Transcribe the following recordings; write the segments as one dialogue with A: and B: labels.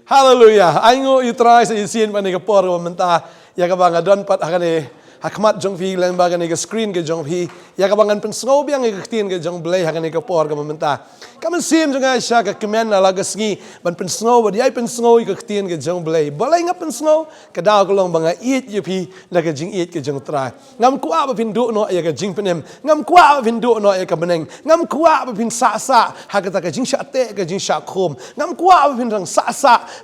A: Hallelujah. Aingo utrai sa isin pa ni kapor ko menta ya ka bang adon pat hakane hakmat jong fi lang baga ni screen ke jong fi ya ka bangan pensngo biang ke tin ke jong blay hakane kapor ko menta. Kaman sim jong ai sha ka kemen na lagas ngi ban pensngo ba ai pensngo ke tin ke jong blay. Balay nga pensngo ka daw ko long banga eat yu fi na ka jing eat ke jong trai. Ngam kwa ba pindu no ya ka jing penem. Ngam kwa ba pindu no ya ka beneng. Ngam kwa ba pin sa hakata ka jing sha te ka jing sha khom. Ngam kwa ba pin rang sa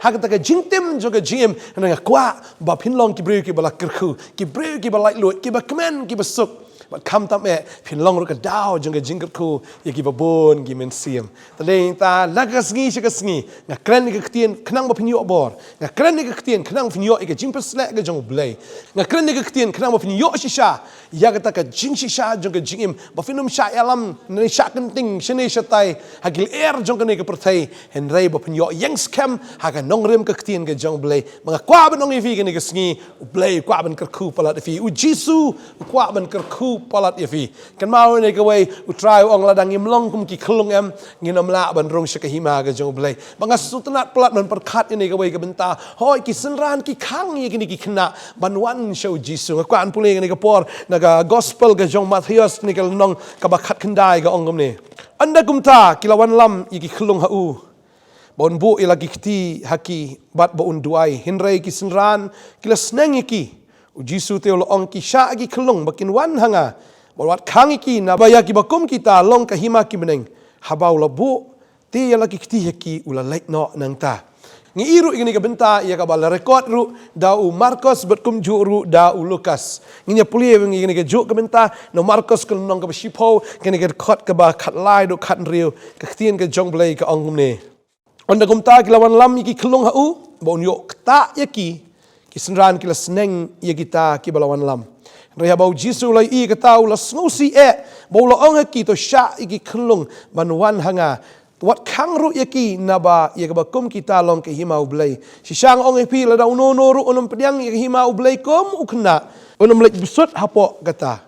A: hakata ka jing tem jo ka jim na kwa ba pin long ki breu ki bala kerku ki breu ki bala lut ki ba kemen ki ba suk but kam tam e pin long ro ka daw jong ka jing kerku ya ki ba bon ki men siam tadeng ta lagas ngi ngi na kren ni ka ktien knang ba pin yo bor na kren ni ka ktien knang pin yo e ka jing pa slek ka jong blay na kren ni ka ktien knang ba pin yo shisha ya ka ta ka jing shisha jong ka jing im ba finum sha elam ni sha kan ting shene shatai hagil jong ka ni ka pertai hen rei ba pin yo yang scam ha ka Nongkhryiem ka ktien ka jong blay mga kwa ba nong ifi ka ni ka sngi blay kwa ban kerku palat ifi U Jisu kwa ban kerku palat ifi kan mau ni ka way u try ong ladang im long kum ki khulung em nginom la ban rong sha ka hima ka jong blay mga sutanat palat ban perkat ni ka way ka benta hoi ki senran ki khang ni ki khna ban wan show Jisu kwa an puli ni ka por naga gospel ka jong Matthias ni ka nong ka bakhat khandai ka ongom ni anda kumta kilawan lam i ki khulung ha u bon bu ilagi kti haki bat ba unduai hinrei ki senran kila sneng ki U Jisu te lo ong ki sha ki khulung bakin wan hanga bolwat khang ki na baya ki bakum kita long ka hima ki beneng habau la bu te ilagi kti haki ula lek no nang ta ngi iru ini ka benta ia ka bala record ru da u Marcos betkum ju ru da u Lucas ngi puli ngi ka ju ka benta no Marcos ka nong ka shipo ngi ka khot ka ba khat lai do khat riu ka ktien ka jong blai ka ongum ne onda gumta kilawan lam ki khulung ha u bon yo kta yaki ki senran kila sneng ya kita ki balawan lam reha bau Jisu lai i ka tau la sngosi bau la ong ki to sha ki khulung banwan hanga wat khang ru yaki naba ya ka kum kita long ke himau blai si sang ong pi la da no ru onum pediang ya himau blai kom ukna onum lek busut hapo kata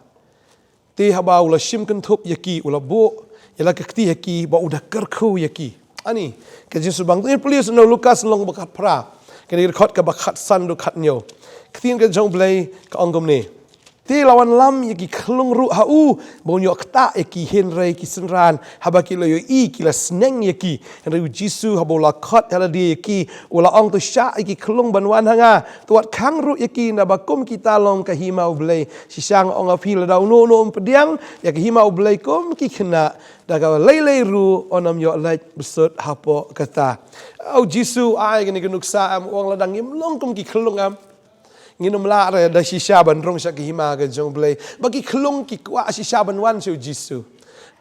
A: ti habau la shim kan thup yaki ula bu ya la kti yaki ba uda kerku yaki ani ke Jisu bang ni please no Lucas long bakat pra ke ni khot ka bakat san du khat nyo ktin ka jong blai ka ongom ni ti lawan lam yaki khlung ru ha u bonyo kta yaki henrei ki senran habaki lo yo i kila sneng yaki henrei U Jisu habola khot hala di yaki ula ong to sha yaki khlung banwan hanga tuat khang ru yaki na bakum kita long ka himau blai sisang ong apil da no pediang yaki himau blai kom ki khna daga lei ru onam yo lai besut hapo kata au Jisu ai gani gunuksa am wang ladang im long kum ki khlung am nginom la re da shisha ban rong sha ki hima ga jong blai bagi khlung ki kwa shisha ban wan su Jisu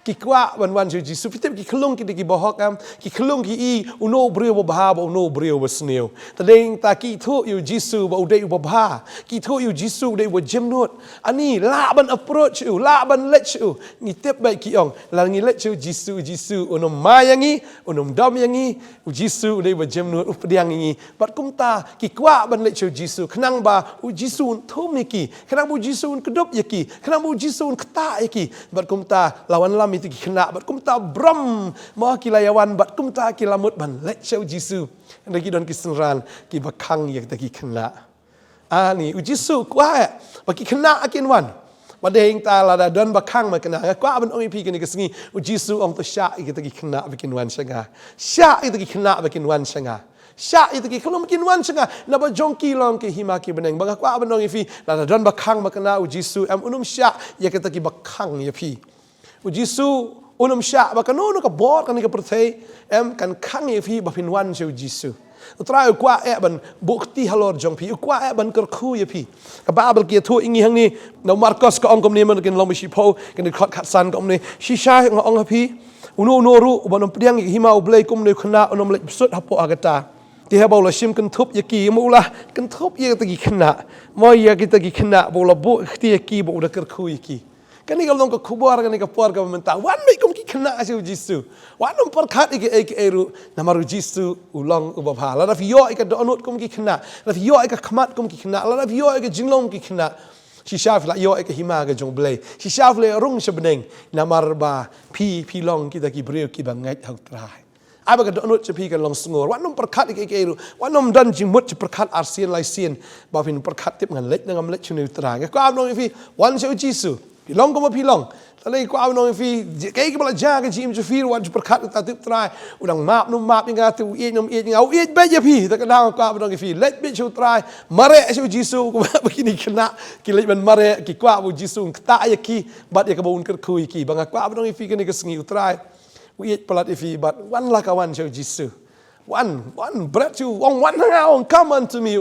A: ki kwa ban wan su Jisu pitep ki khlung ki bohok am ki khlung ki i uno breu bo bha bo uno breu bo sneu tadeng ta ki thu U Jisu bo dei bo bha ki thu U Jisu dei bo jemnot ani la ban approach u la ban let u ni tep bai ki ong la ngi let u Jisu unom mayangi unom dom yangi U Jisu dei bo jemnot u pediang ngi bat kumta ki kwa ban let u Jisu khnang ba U Jisu thum ni ki khnang bu Jisu kedop yaki khnang bu Jisu kta yaki bat kumta lawan lam itu kena bat kumta bram ma kilayawan bat kumta kilamut ban let show Jisu ndaki don kisenran ki bakang yak taki kena ani U Jisu kwa baki kena akin wan badeng ta la da don bakang ma kena kwa ban ong pi kini kesngi U Jisu ong to sha ki taki kena bikin wan sanga sha itu ki kena bikin wan sanga sya itu ki kalau mungkin wan sanga na ba jongki long ke hima ki beneng banga kwa ban ong ifi la da don bakang ma kena U Jisu am unum sya ya kita ki bakang ya pi U Jisu unum sya baka no ka bor kan ka perthei em kan khang ye phi ba phin wan se U Jisu utra kwa ban bukti halor jong phi kwa ban kar khu ye phi ka babel ki thu ingi hang ni no Marcos ka ong kom ni man kin long shi pho kan khot khat san kom ni shi sha ong phi uno ru ban pdiang hima u blai kum ni khna onom le sut hapo agata ti ha bawla shim kan thup ye ki mula kan thup ye ta ki khna mo ye ki ta ki khna bawla bu khti ye ki bo da kar khu ye ki kani ka long ka khubor kani ka por ka menta wan mai kum ki khna se U Jisu wan um par khat ek eru namaru Jisu ulong u babha la yo ka donut kum ki khna la yo ka khmat kum ki khna la yo ka jinglong ki khna si shaf la yo ka hima ka jong blai si shaf le rung se beneng namar ba pi long kita ki breu ki bangai hau trai Apa ka donut cepi kan long sengor. Wan nom perkat ike wan nom dan jimut je perkat arsian lai sien. Ba fin perkat tip ngan let ngam let chunu tra. Ka kwa nong fi wan U Jisu. Pilong ko ma pilong. Talay kwa nong fi kay ka bala ja ka jim je fi wan je perkat ta tip tra. Udang map nom map nga tu ie nom ie nga ie ba je pi ta ka dang kwa nong fi let bi chu tra. Mare U Jisu ko ba kini kena ki let ban mare ki kwa U Jisu ta ya ki bat ya ka bun ker kui ki banga kwa nong fi kini ka sngi tra. We pelat ifi, but one like a one show Jisu. One bread you, one hang come unto me,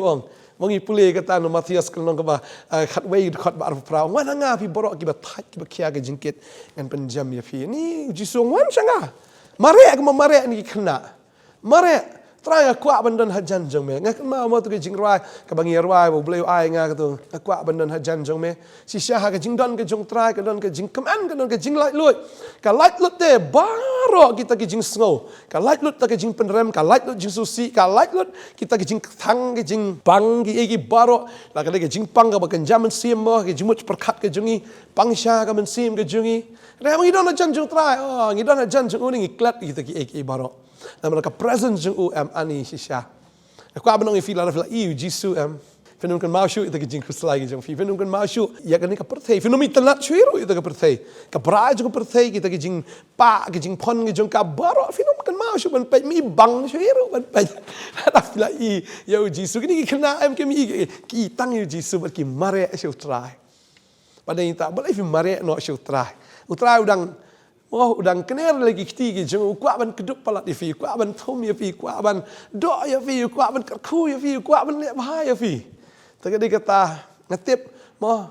A: Wangi pulih kata no Matias kalau kaba kat way kat bar perahu. One hang api borok kiba tight kiba kia ke jingkit ngan penjam ya fi. Ni Jisu one sanga. Mare ni kena. Mare try kuat bandan hajan jong me. Ngak mau tu ke jingrai ke bangi rai bo bleu ai nga tu. Kuat bandan hajan jong me. Si syah ke jingdon ke jong try ke don ke jing keman ke don ke jing light lut. Ka light lut te baro kita ke jing snow. Ka light lut ta ke jing penrem, ka light lut jing susi, ka light lut kita ke jing thang ke jing pang ke egi baro. La ke jing pang ka bakan jaman sim mo ke jimut perkat ke jungi, pang sya ka men sim ke jungi. Re ngi don hajan jong try. Oh ngi don hajan jong uni ngi klat kita ke egi baro. Nama mereka present jeng ani sisya. Aku abang ngi feel ada U Jisu Fenum kan mau itu ke jing kuslai jeng fi. Fenum kan mau ya kan ni ka perthai. Fenum itelat chuiru itu ka perthai. Ka bra jeng perthai kita ke jing pa ke jing pon ke jeng ka baro. Fenum kan mau ban pe mi bang chuiru ban pe. Ada fila U Jisu kini kena ke mi ki tang U Jisu ber ki mare show try. Pada ni tak boleh fi mare no show try. Utrai udang kener lagi ketiga jeng kuat ban keduk palat di fi kuat ban thum ya fi kuat ban do ya fi kuat ban kerku ya fi kuat ban lek bahaya fi tadi kata ngatip mo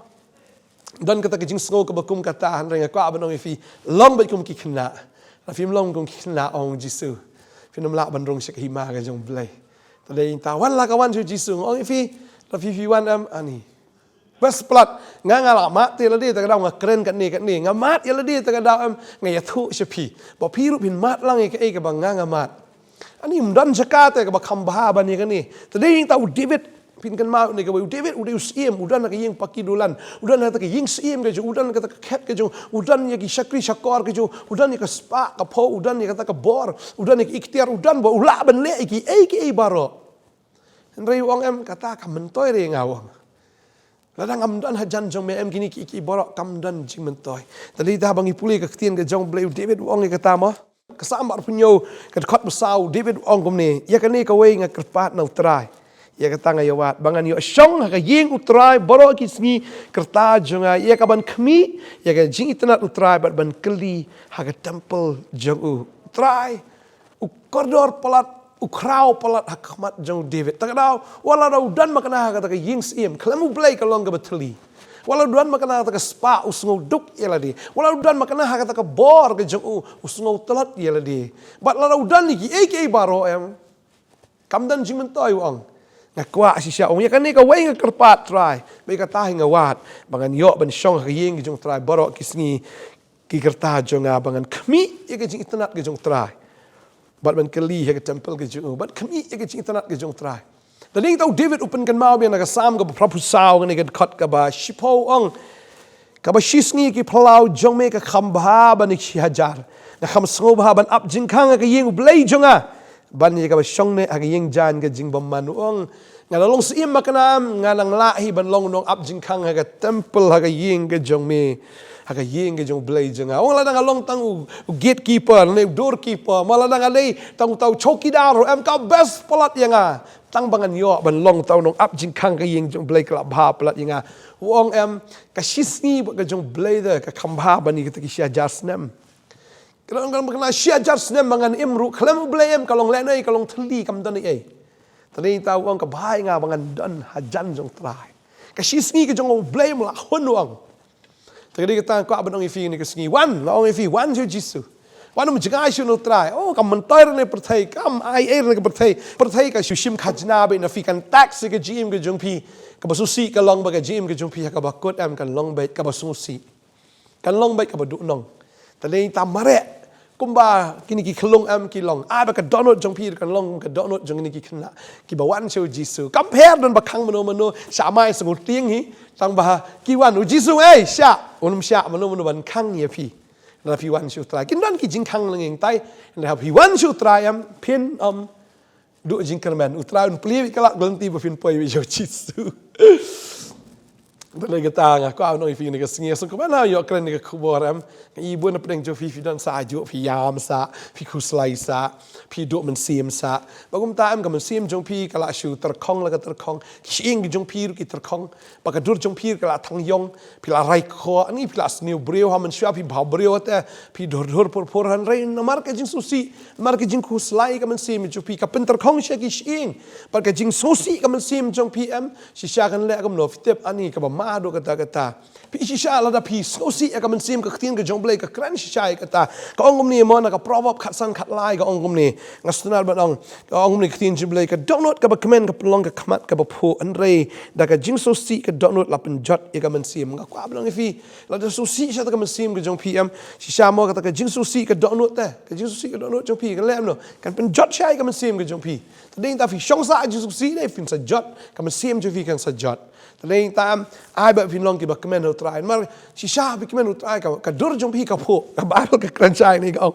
A: dan kata ke jing sngo ke bakum kata han reng kuat ban fi long ba kum ki kena la fi long kum ki kena ong Jisu fi nom la ban rong sek hima ke jong blai tadi tawan la kawan U Jisu ong fi la fi wan ani bas plat ngala mat te ladi ta kadang keren kat ni ngamat ya ladi ta kadang ngaya thu sepi bo piru bin mat lang ke ke bang ngamat ani mdan jakate ke bakam bah ban ni kan ni tadi tahu David pin kan mau ni ke David udah usiem udan ke yeng pakidulan udan ta ke yeng siem ke udan ka ket ke udan ya ki syakri syakor ke udan ya ke spa ke po udan ya ka bor udan ya ikhtiar udan bo ula ban le ki baro rei wong kata ka mentoi re ngawang ladang amdan hajan jong me kini ki borok kamdan jing mentoi. Tadi dah bangi pulih ke ketien ke jong bleu David wong ke kata mah. Kesambar punyo ke kot besau David wong kom ni. Ya kan ni ka wei ngak kerpat na utrai. Ya kata ngayawat bangan yo syong ka yeng utrai borok ki sngi kerta jong ya ka ban khmi ya ka jing itnat utrai ban keli ha ka temple jong utrai koridor palat ukrau palat hakmat jong David. Tak tahu walau dan makna kata ke ying sim kelamu blai kalong ke beteli. Walau dan makna kata ke spa usngo duk yaladi. Walau dan makna kata ke bor ke jong usngo telat yaladi. Bat walau dan ni ki baro kamdan jing mentoi wong. Ngakwa si sia ong ya kan ni ka wei kerpat try. Bai kata ngawat bangan yo ban syong ke ying jong try baro kisngi ki kerta jong bangan kemi ya ke jing itnat ke jong try. Bat ban keli ke temple ke jung bat kami ke jing tanat ke jung try tadi tahu David open kan mau bian sam ke propusau ke kat ke ba shipo ong ke ba shisngi ki plau jong me ke khamba ban ki hajar na kham sngo ba ban up jing khang ke yeng blai jonga ban ni ke ba shong ne ke yeng jan ke jing bam manu ong ngalalong sim makanam ngalang lahi ban long nong up jing khang ke temple ke yeng ke jong me haka yeng ke jong blai jenga ong ladang along tang gatekeeper ne doorkeeper maladang alai tang tau chokidar ka best palat yanga tang bangan yo ban long tau nong up jing khang ke yeng jong blai kala bha palat yanga wong ka shisni ke jong blai da ka khamba bani ke ki sia jasnem kalau kan kena sia jasnem bangan imru klam blai kalong lenai kalong thli kam dan ei tadi tau wong ka bhai nga bangan dan hajan jong trai ka shisni ke jong blai mla hun wong tadi kita ko abang ifi ni kesngi wan long ifi wan U Jisu wan menjaga isu no try kam mentai ne perthai kam ai ne perthai ka shim khajna be na fi kan tax ke jim ke jungpi ka basusi ka long ba ka jim ke jungpi ka ba kot kan long be ka basusi kan long be ka ba du nong tadi tamare kumba kini ki khlong ki long ba ka donot jungpi kan long ka donot jung ni ki khna ki ba wan U Jisu compare dan ba khang mano samai sengut ting hi tang bah kiwan U Jisu sya unum sya manu ban khang ye pi là phi wan siêu trai kinh đoan cái chính khang là ngang tay là phi wan siêu trai phiên độ chính cần men utrai plei cái lạc gần ti bờ phiên poi với U Jisu Tadi kata ngah kau nak ifi ni kesengi so kau mana yo keren ni khubor ibu nak pedang jo fi dan sa jo fi yam sa fi khuslai sa fi duk men sim sa bagum ta am ka men sim jong fi kala shu terkhong la ka terkhong king jong fi ki terkhong ba ka dur jong fi kala thang yong fi la rai kho ani fi la sniu breu ha men shua fi bha breu ta fi dor por han rai na mar ka jing susi mar ka jing khuslai ka men sim jo fi ka pen terkhong she ki king ba ka jing susi ka men sim jong fi si sha kan le ka no fi tep ani ka ma do kata pi shisha la da pi sosi ka man sim ka khtin ka jonglei ka kran shisha kata ka ongom ni mo na ka proverb khat san khat lai ka ongom ni ngastunal ba ong ka ongom ni khtin jonglei ka download ka ba comment ka plong ka khamat ka ba pho an re da ka jing sosi ka download la pen jot ka man sim ka kwa blong fi la da sosi sha ka man sim ka jong pm shisha mo ka jing sosi ka download ta ka jing sosi ka download jong pi ka lem no kan pen jot sha ka man sim ka jong pi tading ta fi shong sa jing sosi dai fin sa jot ka man sim jo fi kan sa jot Tading tam ai ba fin long ki ba kemen ho trai mar shisha bi kemen ho trai ka dur jong pi ka pho ka bible ka kranchai ni ka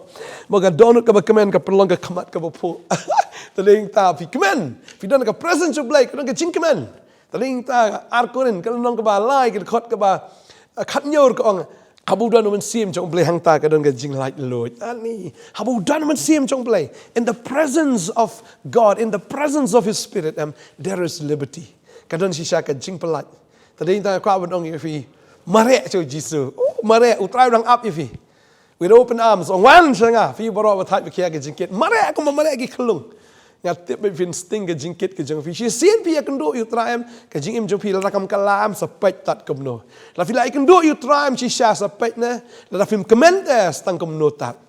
A: mo ka donut ka ba kemen ka perlong ka khamat ka ba pho Tading ta fi kemen fi don ka present of blake ka jing kemen Tading ta ar korin ka long ka ba lai ka khot ka ba khat nyor ka ong habu don man sim jong blay hang ta ka don ka jing light lord ani habu don man sim jong blay in the presence of God in the presence of his spirit there is liberty kadon shisha ka jing pelat tadi ta kwa bodong ifi mare cho Jisu mare utrai dang up ifi with open arms on one sanga fi boro ba thai kia ka jingkit mare ko mare ki khlung ngat tip fin sting ka jingkit ka jang fi shi sien pi kan do utraim ka jing im jong fi la kam kalam sa pet tat kom no la fi la kan do utraim shisha sa pet na la film comment stang kom no tat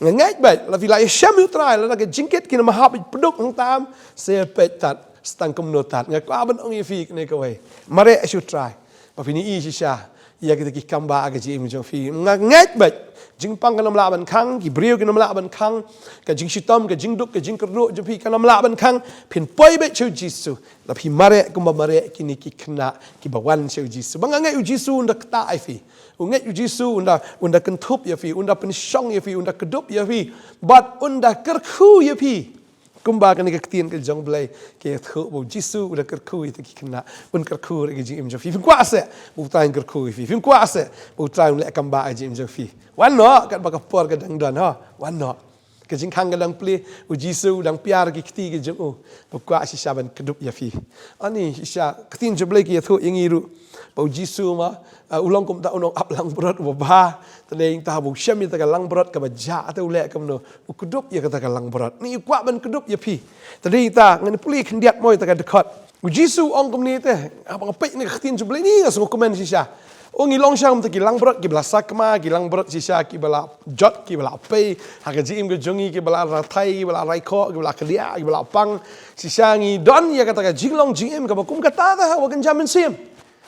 A: ngai ba la fi la sham utrai la ka jingkit ki ma hab produk ng tam se pet tat stang kom notat nga kwa ban ong ifi ne ka wai mare should try pa fini I shisha ya kita ki kamba aga ji im jong fi nga ngat ba jing pang kanam la ban khang ki breu kanam la ban khang ka jing shitom ka jing duk ka jing kerno jong fi kanam la ban khang pin poi be chu Jisu la phi mare ko mare ki ni ki khna ki bawan chu Jisu bang ngai U Jisu ndak ta ai fi ngai U Jisu unda kentup ya fi unda pen shong ya fi unda kedup ya fi but unda kerkhu ya fi kumba kan ka tien ka jong blai ke thu bo Jisu udah kerku itu ki kena pun kerku ke jing im jo fi kwa se bu tain kerku fi film kwa se bu tain le kamba jing im jo fi wan no kan ba ka por ka dang don ha wan no ke jing khang ka dang pli U Jisu dang piar ki kti ke jong bu kwa si saban kedup ya fi ani sha ktin jo blai ki thu ingiru bu Jisu ma ulong kum ta unong ap lang brot ba tadeng ta bu syam ta lang brot ka ba ja ta ule kam no kudup ya ka lang brot ni kwa ban kudup ya pi tadeng ta ngan puli khndiat moi ta ka dekot U Jisu ong kum ni te apa pe ni khtin ju blai ni ngaso komen si sha ong ilong syam ta ki lang brot ki bla sakma ki lang brot si sha ki bala jot ki bala pe ha ka jim ke jongi ki bala rathai ki bala raiko ki bala klia ki bala pang si sha ngi don ya ka ta ka jinglong jim ka ba kum ka ta ta wa kan jamin sim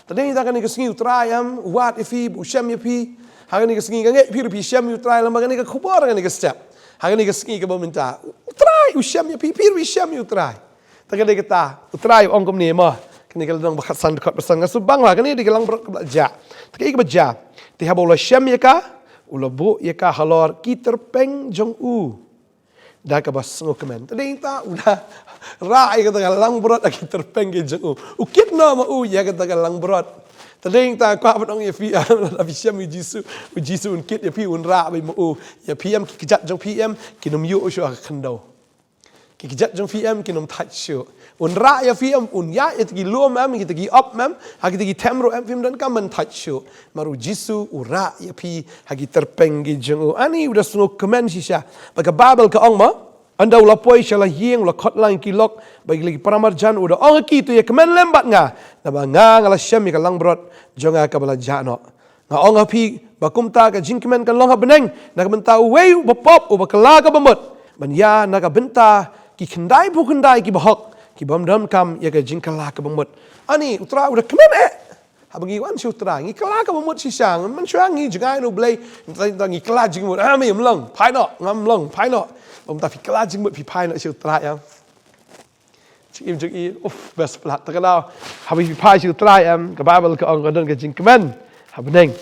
A: tadeng ta kan ni ka singi utrayam wat ifi bu syam ya pi hagan ni kesengi ngai pi pi syam utrai lam hagan ni ka khubor hagan ni ka step hagan ni kesengi ka minta utrai usyam ya pi syam utrai ta ka kata utrai ong kom ni ma kini ka dong bakhat san khot pesan ngasu bang la kani di gelang ja ta ka ba ti habola syam ya ka ulabu ya ka halor ki terpeng jong u da ka bas ngo komen tading ta udah rai ka ta lang brot ki terpeng ke jong u ukit no ma u ya ka ta lang brot tadeng ta kwa ban ong ya fi la fi syam U Jisu un kit ya fi un ra bai mo ya pm ki jat jong pm ki nom yu shu ka khando ki jat jong pm ki nom that shu un ra ya fi un ya it ki lo mam ki ki up mam ha ki ki temro am film dan kam man that shu maru Jisu u ra ya fi ha ki terpeng gi jong ani udah sno comment shisha baka bible ka ong ma anda ula poi shala hieng ula khot lang ki lok bagi lagi paramarjan udah ong ki tu ya kemen lembat nga na ba nga ngala syam ka lang brot jonga ka bala jano nga ong api bakum ta ka jingkemen kan long ha beneng na ka benta wei bapop u bakala ka bamot ban ya na ka benta ki khandai bu khandai ki bahok ki bam dam kam ya ka jingkala ka bamot ani utra udah kemen habagi wan shu tra ngi kala ka bamot si sang man shang ngi jangai no blai ngi kala jingmot mi mlong phai no ngam long phai no om ta fi kala jingmot fi phai no shu tra ya im jing I best plat ta kalau habi fi phai shu tra ka bible ka ong ka don ka jingkemen ha beneng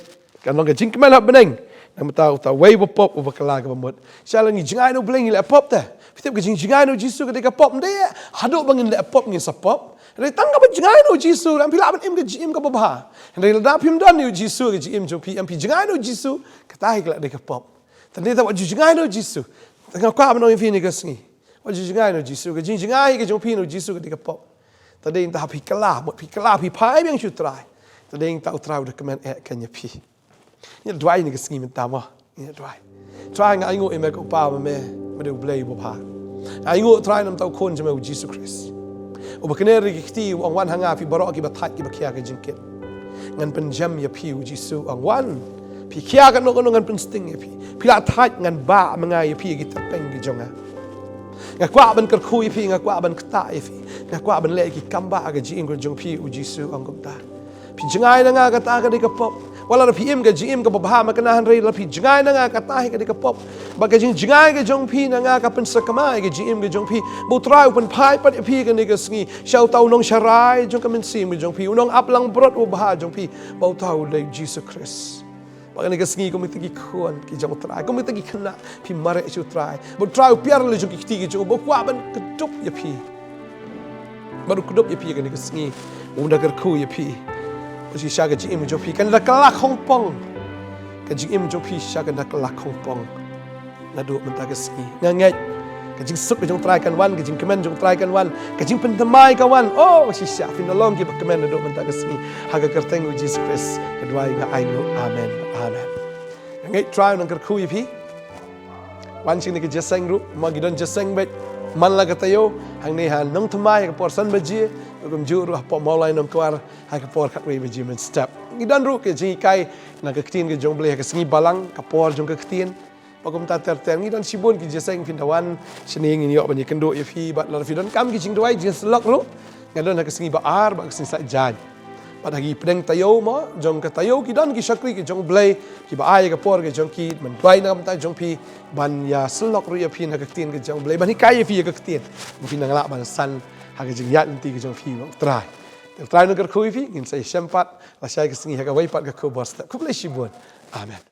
A: kan long ka jingkemen ha beneng Nam tahu wei pop ubakala ka bamut. Sialang ni jingai no bling le pop ta. Fitip ke jingai no Jisu ke deka pop dia. Haduk bangin le pop ngin sa pop. Rai tangga ba jingai no Jisu lam pila ban im ke jim ka babha. Rai la pim dan ni Jisu ke jim jo pi am pi jingai no Jisu katahi ke deka pop. Tanda ta wa jingai no Jisu. Tanga kwa ban no infini ke sngi. Wa jingai no Jisu ke jingai ke jo pi no Jisu ke deka pop. Tanda ta pi kala pi pai bang chu trai. Tanda ta utrau de kemen kan ya pi. Ni dwai ni ke sngi men tama. Ni dwai. Try nga ingo ime ko pa me do blay bo pa. Ingo try nam tau kon je me Jesus Christ. O bakner ri kiti ang wan hanga fi baro ki batat ki bakya ka jinkit. Ngan pen jam ya pi Jisu ang wan. Pi kya ka no ngan pen sting ya pi. Pila tat ngan ba mga ya pi ki tapeng ki jonga. Nga kwa ban kar khu ya pi nga kwa ban kta ya pi. Nga kwa ban le ki kamba ka ji ingro jong pi Jisu ang gumta. Pi jingai na nga ka ta ka di ka pop. Wala na PM ka GM ka babha makanahan ray la pi jingai na nga katahi ka di ka pop baga jingai ka jong pi na nga ka pensa kamai ka GM ka jong pi bo try open pai pat pi ka ni ka sngi siaw tau nong sharai jong ka mensim ka jong pi unong aplang brot o baha jong pi bo tau le Jesus Christ baga ni ka sngi ko mitagi kuan ki jong try ko mitagi kana pi mare chu try bo try piar le jong ki ti jong bo kwa ban kedup ya pi baru kedup ya pi ka ni ka sngi unda kar ku ya pi Kasi siya ka jim jo pi kan nakalak hong pong ka jim jo pi siya ka nakalak hong pong na do menta ka ski ngangai ka jing suk ka jong try kan wan ka jing kemen jong try kan wan ka jing pentamai ka wan oh si siya finolong ki ba kemen na do menta ka ski haga kerteng Jesus Christ ka dwai nga ai no amen amen ngai try nang kerku pi wan sing ni ka jaseng ru magidon jaseng bet man la ka tayo hang ni han Nongthymmai ka porsan baji Kum juru apa mulai nong kuar hai kapor kat wei beji men step. Ngidan ru ke jingi kai na ke ktin ke jong bleh ke sengi balang kapor jong ke ktin. Pakum ta ter ngidan sibun ki jeseng pindawan sening ni yok bani kendo ye fi bat la fi don kam ki jing doi jing selok ru. Ngadon na ke sengi baar ba ke sengi sa jan. Pat hagi pedeng tayo mo jong ke tayo ki don ki shakri ki jong bleh ki ba ai kapor ke jong ki men bai nam ta jong pi ban ya selok ru ye fi na ke ktin ke jong bleh ban hi kai ye fi ke ktin. Mu fi nang la ban san Haga jing yat nanti ke jong fi try. Try nak kerkui fi, ngin saya sempat, la saya kesengi haga waipat ke khubor step. Ku boleh sibun. Amen.